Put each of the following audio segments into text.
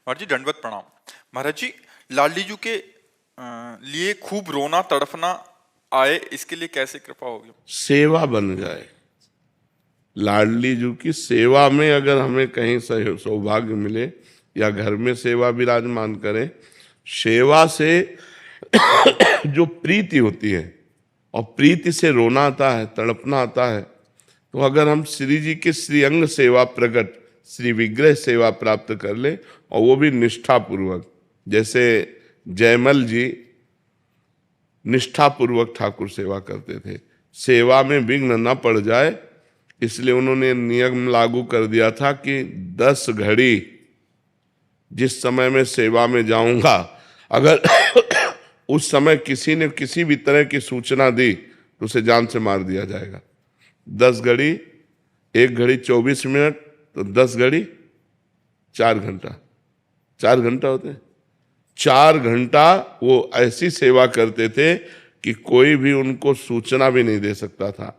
महाराज जी दंडवत प्रणाम। महाराज जी, लाडली जी के लिए खूब रोना तड़फना आए, इसके लिए कैसे कृपा होगी? सेवा बन जाए। लाडली जी की सेवा में अगर हमें कहीं सौभाग्य मिले या घर में सेवा विराजमान करे, सेवा से जो प्रीति होती है और प्रीति से रोना आता है, तड़पना आता है, तो अगर हम श्री जी के श्रीअंग सेवा प्रकट श्री विग्रह सेवा प्राप्त कर ले और वो भी निष्ठापूर्वक, जैसे जयमल जी निष्ठापूर्वक ठाकुर सेवा करते थे, सेवा में विघ्न न पड़ जाए इसलिए उन्होंने नियम लागू कर दिया था कि 10 घड़ी जिस समय मैं सेवा में जाऊंगा, अगर उस समय किसी ने किसी भी तरह की सूचना दी तो उसे जान से मार दिया जाएगा। 10 घड़ी, 1 घड़ी 24 मिनट, तो 10 घड़ी 4 घंटा, 4 घंटा होते हैं। 4 घंटा वो ऐसी सेवा करते थे कि कोई भी उनको सूचना भी नहीं दे सकता था,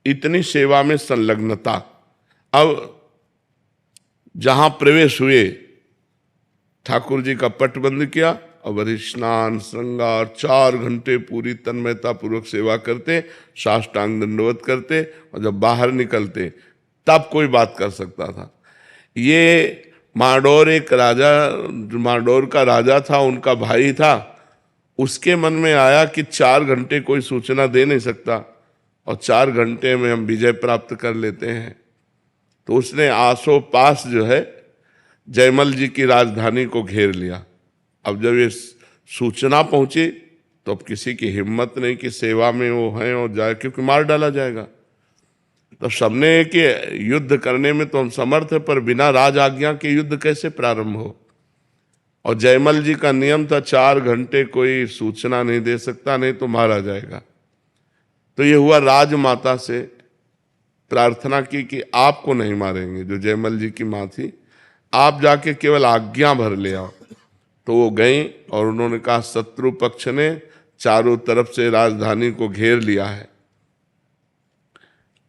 इतनी सेवा में संलग्नता। अब जहां प्रवेश हुए, ठाकुर जी का पट बंद किया और स्नान श्रृंगार 4 घंटे पूरी तन्मयता पूर्वक सेवा करते, साष्टांग दंडवत करते, और जब बाहर निकलते तब कोई बात कर सकता था। ये माडोर एक राजा, माडोर का राजा था, उनका भाई था, उसके मन में आया कि 4 घंटे कोई सूचना दे नहीं सकता और 4 घंटे में हम विजय प्राप्त कर लेते हैं, तो उसने आसो पास जो है जयमल जी की राजधानी को घेर लिया। अब जब ये सूचना पहुंची तो अब किसी की हिम्मत नहीं कि सेवा में वो हैं और जाए, क्योंकि मार डाला जाएगा। तो सबने कि युद्ध करने में तो हम समर्थ हैं, पर बिना राज आज्ञा के युद्ध कैसे प्रारंभ हो। और जयमल जी का नियम था 4 घंटे कोई सूचना नहीं दे सकता, नहीं तो मारा जाएगा। तो ये हुआ, राजमाता से प्रार्थना की कि आपको नहीं मारेंगे, जो जयमल जी की माँ थी, आप जाके केवल आज्ञा भर ले आओ। तो वो गई और उन्होंने कहा शत्रु पक्ष ने चारों तरफ से राजधानी को घेर लिया है,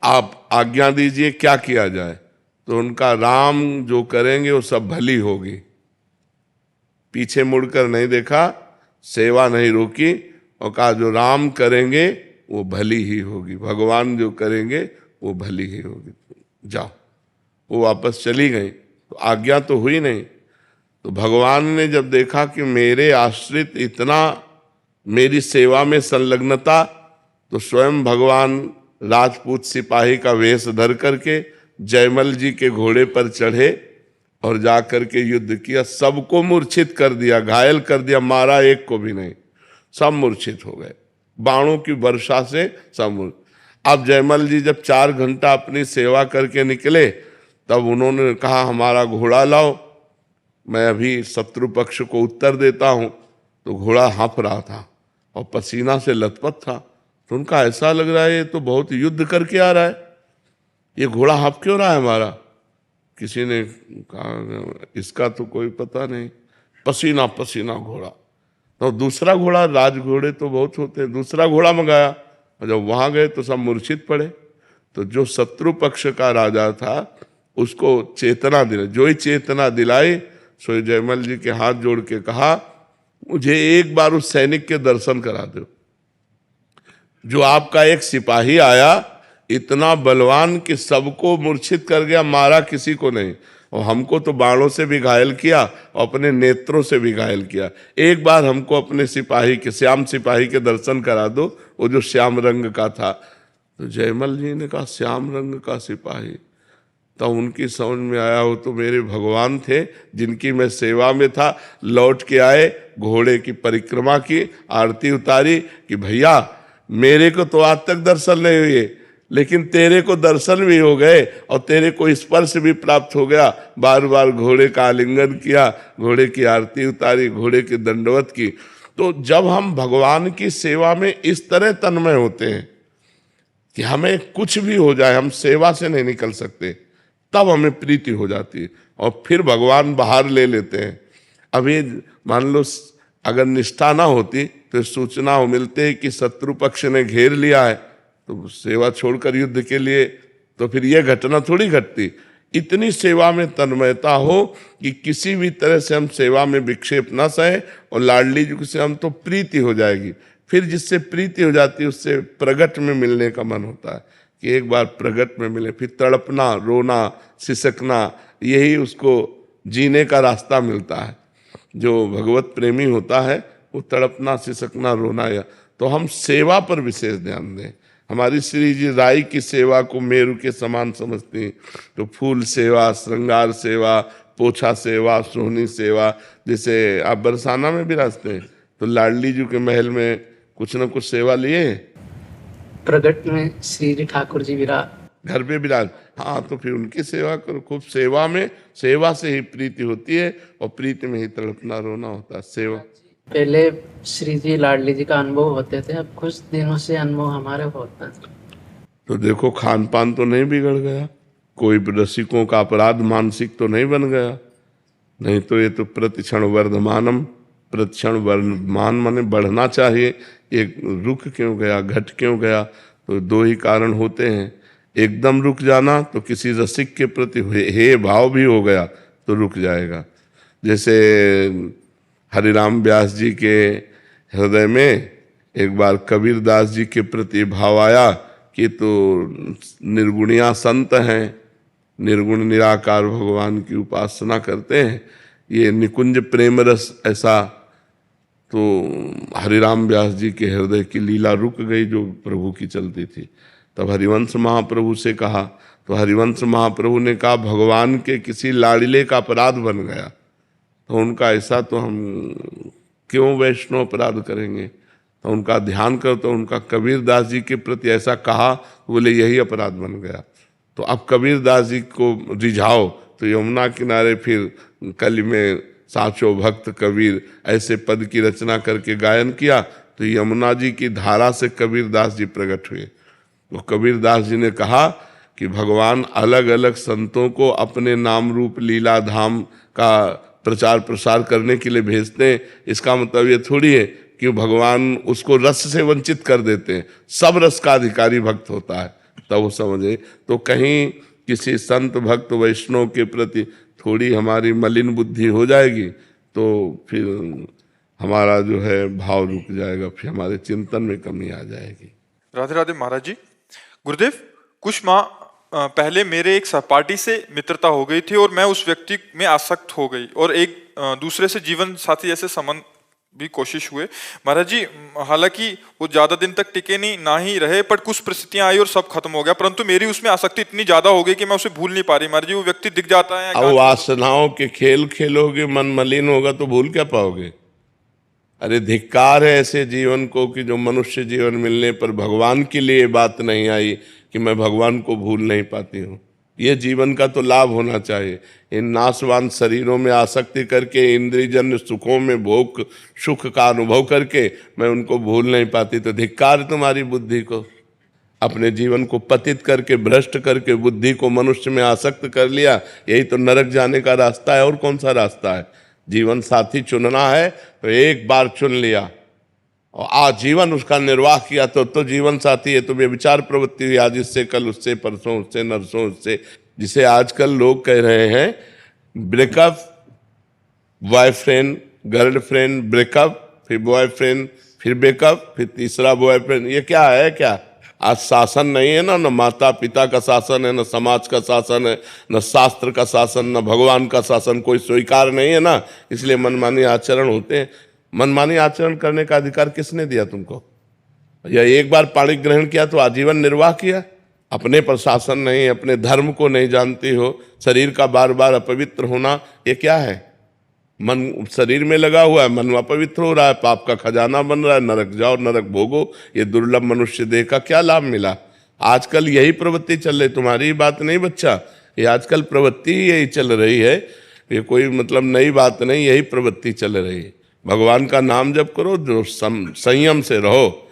आप आज्ञा दीजिए क्या किया जाए। तो उनका राम जो करेंगे वो सब भली होगी। पीछे मुड़कर नहीं देखा, सेवा नहीं रोकी और कहा जो राम करेंगे वो भली ही होगी, भगवान जो करेंगे वो भली ही होगी, जाओ। वो वापस चली गई, तो आज्ञा तो हुई नहीं। तो भगवान ने जब देखा कि मेरे आश्रित इतना मेरी सेवा में संलग्नता, तो स्वयं भगवान राजपूत सिपाही का वेश धर करके जयमल जी के घोड़े पर चढ़े और जाकर के युद्ध किया, सबको मूर्छित कर दिया, घायल कर दिया, मारा एक को भी नहीं, सब मूर्छित हो गए बाणों की वर्षा से सब। अब जयमल जी जब 4 घंटा अपनी सेवा करके निकले, तब उन्होंने कहा हमारा घोड़ा लाओ, मैं अभी शत्रु पक्ष को उत्तर देता हूं। तो घोड़ा हाँफ रहा था और पसीना से लथपथ था, तो उनका ऐसा लग रहा है ये तो बहुत युद्ध करके आ रहा है, ये घोड़ा हाँफ क्यों रहा है हमारा। किसी ने कहा इसका तो कोई पता नहीं, पसीना पसीना घोड़ा। तो दूसरा घोड़ा, राज घोड़े तो बहुत होते हैं, दूसरा घोड़ा मंगाया, और जब वहां गए तो सब मूर्छित पड़े। तो जो शत्रु पक्ष का राजा था उसको चेतना दिला, जो ही चेतना दिलाई, सो जयमल जी के हाथ जोड़ के कहा मुझे एक बार उस सैनिक के दर्शन करा दो, जो आपका एक सिपाही आया इतना बलवान कि सबको मूर्छित कर गया, मारा किसी को नहीं, और हमको तो बाणों से भी घायल किया और अपने नेत्रों से भी घायल किया। एक बार हमको अपने सिपाही के, श्याम सिपाही के दर्शन करा दो, वो जो श्याम रंग का था। तो जयमल जी ने कहा श्याम रंग का सिपाही, तो उनकी समझ में आया वो तो मेरे भगवान थे जिनकी मैं सेवा में था। लौट के आए, घोड़े की परिक्रमा की, आरती उतारी कि भैया मेरे को तो आज तक दर्शन नहीं हुए, लेकिन तेरे को दर्शन भी हो गए और तेरे को स्पर्श भी प्राप्त हो गया। बार बार घोड़े का आलिंगन किया, घोड़े की आरती उतारी, घोड़े की दंडवत की। तो जब हम भगवान की सेवा में इस तरह तन्मय होते हैं कि हमें कुछ भी हो जाए, हम सेवा से नहीं निकल सकते, तब हमें प्रीति हो जाती है और फिर भगवान बाहर ले लेते हैं। अभी मान लो अगर निष्ठा ना होती तो सूचना हो मिलते कि शत्रु पक्ष ने घेर लिया है, तो सेवा छोड़कर युद्ध के लिए, तो फिर यह घटना थोड़ी घटती। इतनी सेवा में तन्मयता हो कि किसी भी तरह से हम सेवा में विक्षेप न सहे, और लाडली जी से हम तो प्रीति हो जाएगी। फिर जिससे प्रीति हो जाती है उससे प्रगट में मिलने का मन होता है कि एक बार प्रगट में मिले, फिर तड़पना, रोना, सिसकना, यही उसको जीने का रास्ता मिलता है। जो भगवत प्रेमी होता है वो तड़पना, सिसकना, रोना, या तो हम सेवा पर विशेष ध्यान दें। हमारी श्री जी राई की सेवा को मेरु के समान समझती हैं, तो फूल सेवा, श्रृंगार सेवा, पोछा सेवा, सोहनी सेवा। जैसे आप बरसाना में विराजते हैं तो लाडली जी के महल में कुछ न कुछ सेवा लिए, प्रगट में श्री जी ठाकुर जी विराज, घर पे विराज, हाँ, तो फिर उनकी सेवा करो खूब। सेवा में, सेवा से ही प्रीति होती है और प्रीति में ही तड़पना, रोना होता है। सेवा पहले श्री जी लाडली जी का अनुभव होते थे, अब कुछ दिनों से अनुभव हमारे होता है। तो देखो खान पान तो नहीं बिगड़ गया, कोई रसिकों का अपराध मानसिक तो नहीं बन गया, नहीं तो ये तो प्रतिक्षण वर्धमानम, प्रतिक्षण वर्धमान माने बढ़ना चाहिए। एक रुक क्यों गया, घट क्यों गया? तो दो ही कारण होते हैं, एकदम रुक जाना तो किसी रसिक के प्रति हे भाव भी हो गया तो रुक जाएगा। जैसे हरिराम व्यास जी के हृदय में एक बार कबीर दास जी के प्रति भाव आया कि तो निर्गुणिया संत हैं, निर्गुण निराकार भगवान की उपासना करते हैं, ये निकुंज प्रेम रस ऐसा। तो हरिराम व्यास जी के हृदय की लीला रुक गई जो प्रभु की चलती थी। तब हरिवंश महाप्रभु से कहा, तो हरिवंश महाप्रभु ने कहा भगवान के किसी लाड़िले का अपराध बन गया, तो उनका ऐसा तो हम क्यों वैष्णव अपराध करेंगे, तो उनका ध्यान करो। तो उनका कबीर दास जी के प्रति ऐसा कहा, बोले यही अपराध बन गया। तो अब कबीर दास जी को रिझाओ, तो यमुना किनारे फिर कली में साचो भक्त कबीर ऐसे पद की रचना करके गायन किया, तो यमुना जी की धारा से कबीर दास जी प्रकट हुए। तो कबीर दास जी ने कहा कि भगवान अलग अलग संतों को अपने नाम रूप लीला धाम का प्रचार प्रसार करने के लिए भेजते हैं। इसका मतलब ये थोड़ी है कि भगवान उसको रस से वंचित कर देते हैं, सब रस का अधिकारी भक्त होता है, तब वो समझे। तो कहीं किसी संत भक्त वैष्णव के प्रति थोड़ी हमारी मलिन बुद्धि हो जाएगी तो फिर हमारा जो है भाव रुक जाएगा, फिर हमारे चिंतन में कमी आ जाएगी। राधे राधे महाराज जी। गुरुदेव, कुछ माह पहले मेरे एक सहपाठी से मित्रता हो गई थी और मैं उस व्यक्ति में आसक्त हो गई और एक दूसरे से जीवन साथी जैसे संबंध भी कोशिश हुए महाराज जी। हालांकि वो ज्यादा दिन तक टिके नहीं, ना ही रहे, पर कुछ परिस्थितियां आई और सब खत्म हो गया। परंतु मेरी उसमें आसक्ति इतनी ज्यादा हो गई कि मैं उसे भूल नहीं पा रही महाराज जी। वो व्यक्ति दिख जाता है, अब वासनाओं के खेल खेलोगे, मन मलिन होगा तो भूल क्या पाओगे? अरे धिक्कार है ऐसे जीवन को कि जो मनुष्य जीवन मिलने पर भगवान के लिए बात नहीं आई कि मैं भगवान को भूल नहीं पाती हूँ। ये जीवन का तो लाभ होना चाहिए। इन नाशवान शरीरों में आसक्ति करके, इंद्रियजन्य सुखों में भोग सुख का अनुभव करके मैं उनको भूल नहीं पाती, तो धिक्कार तुम्हारी बुद्धि को। अपने जीवन को पतित करके, भ्रष्ट करके बुद्धि को मनुष्य में आसक्त कर लिया, यही तो नरक जाने का रास्ता है। और कौन सा रास्ता है? जीवन साथी चुनना है तो एक बार चुन लिया और आजीवन उसका निर्वाह किया तो जीवन साथी है। तो व्यभिचार प्रवृत्ति हुई आज इससे, कल उससे, परसों उससे, नरसों उससे। जिसे आजकल लोग कह रहे हैं ब्रेकअप, बॉयफ्रेंड गर्लफ्रेंड, ब्रेकअप, फिर बॉयफ्रेंड, फिर ब्रेकअप, फिर तीसरा बॉयफ्रेंड। ये क्या है? क्या आज शासन नहीं है ना? न माता पिता का शासन है, न समाज का शासन है, न शास्त्र का शासन, न भगवान का शासन, कोई स्वीकार नहीं है ना। इसलिए मनमानी आचरण होते हैं। मनमानी आचरण करने का अधिकार किसने दिया तुमको? या एक बार पाणी ग्रहण किया तो आजीवन निर्वाह किया? अपने पर शासन नहीं, अपने धर्म को नहीं जानती हो, शरीर का बार बार अपवित्र होना, ये क्या है? मन शरीर में लगा हुआ है, मन अपवित्र हो रहा है, पाप का खजाना बन रहा है, नरक जाओ नरक भोगो। ये दुर्लभ मनुष्य देह का क्या लाभ मिला? आजकल यही प्रवृत्ति चल रही, तुम्हारी बात नहीं बच्चा, ये आजकल प्रवृत्ति यही चल रही है। ये कोई मतलब नई बात नहीं, यही प्रवृत्ति चल रही है। भगवान का नाम जप करो, जो संयम से रहो।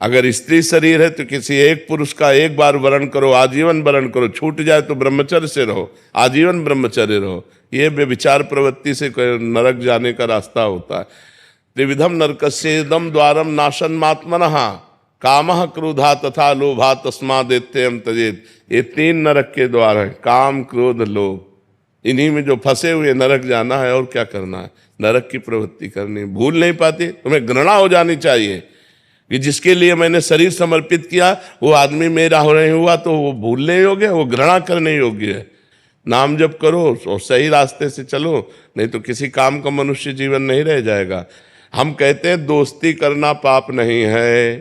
अगर स्त्री शरीर है तो किसी एक पुरुष का एक बार वरण करो, आजीवन वरण करो। छूट जाए तो ब्रह्मचर्य से रहो, आजीवन ब्रह्मचर्य रहो। ये व्यभिचार प्रवृत्ति से नरक जाने का रास्ता होता है। त्रिविधम नरकस्येदम द्वारम नाशनमात्मनः कामः क्रोधा तथा लोभा तस्मादेत्ययम् त्यजेत। ये 3 नरक के द्वार हैं, काम क्रोध लोभ। इन्हीं में जो फंसे हुए नरक जाना है, और क्या करना है, नरक की प्रवृत्ति करनी। भूल नहीं पाते, तुम्हें घृणा हो जानी चाहिए कि जिसके लिए मैंने शरीर समर्पित किया वो आदमी मेरा हो नहीं हुआ, तो वो भूलने योग्य है, वो घृणा करने योग्य है। नाम जप करो और सही रास्ते से चलो, नहीं तो किसी काम का मनुष्य जीवन नहीं रह जाएगा। हम कहते हैं दोस्ती करना पाप नहीं है,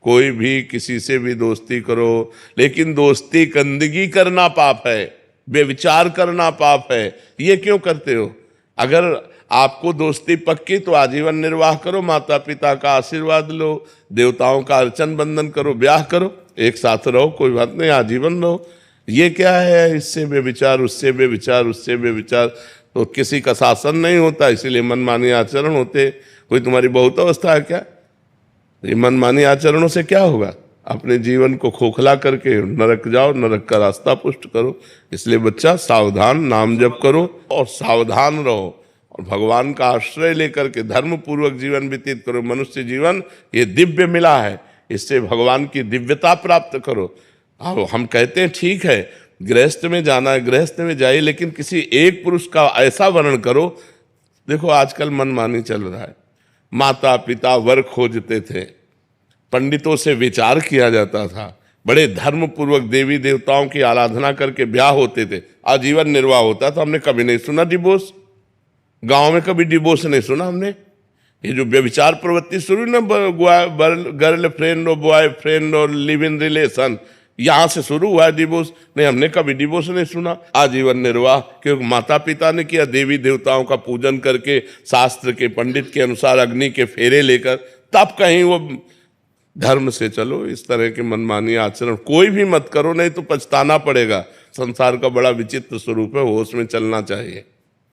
कोई भी किसी से भी दोस्ती करो, लेकिन दोस्ती गंदगी करना पाप है, बेविचार करना पाप है। ये क्यों करते हो? अगर आपको दोस्ती पक्की तो आजीवन निर्वाह करो, माता पिता का आशीर्वाद लो, देवताओं का अर्चन बंदन करो, ब्याह करो, एक साथ रहो, कोई बात नहीं, आजीवन रहो। ये क्या है, इससे बेविचार, उससे बेविचार, उससे बेविचार, तो किसी का शासन नहीं होता, इसीलिए मनमानी आचरण होते। कोई तुम्हारी बहुत अवस्था है क्या? ये मनमानी आचरणों से क्या होगा? अपने जीवन को खोखला करके नरक जाओ, नरक का रास्ता पुष्ट करो। इसलिए बच्चा सावधान, नाम जप करो और सावधान रहो, और भगवान का आश्रय लेकर के धर्म पूर्वक जीवन व्यतीत करो। मनुष्य जीवन ये दिव्य मिला है, इससे भगवान की दिव्यता प्राप्त करो। अब हम कहते हैं ठीक है, गृहस्थ में जाना है, गृहस्थ में जाइए, लेकिन किसी एक पुरुष का ऐसा वर्णन करो। देखो आजकल मनमानी चल रहा है, माता पिता वर खोजते थे, पंडितों से विचार किया जाता था, बड़े धर्म पूर्वक देवी देवताओं की आराधना करके ब्याह होते थे, आजीवन निर्वाह होता था। हमने कभी नहीं सुना डिवोर्स, गांव में कभी डिवोर्स नहीं सुना हमने। ये जो व्यभिचार प्रवृत्ति शुरू ना, गर्ल फ्रेंड और बॉय फ्रेंड और लिव इन रिलेशन, यहां से शुरू हुआ है डिवोर्स। नहीं, हमने कभी डिवोर्स नहीं सुना। आजीवन निर्वाह, क्योंकि माता पिता ने किया, देवी देवताओं का पूजन करके, शास्त्र के पंडित के अनुसार अग्नि के फेरे लेकर, तब कहीं वो धर्म से चलो। इस तरह के मनमानी आचरण कोई भी मत करो, नहीं तो पछताना पड़ेगा। संसार का बड़ा विचित्र स्वरूप है, होश में चलना चाहिए।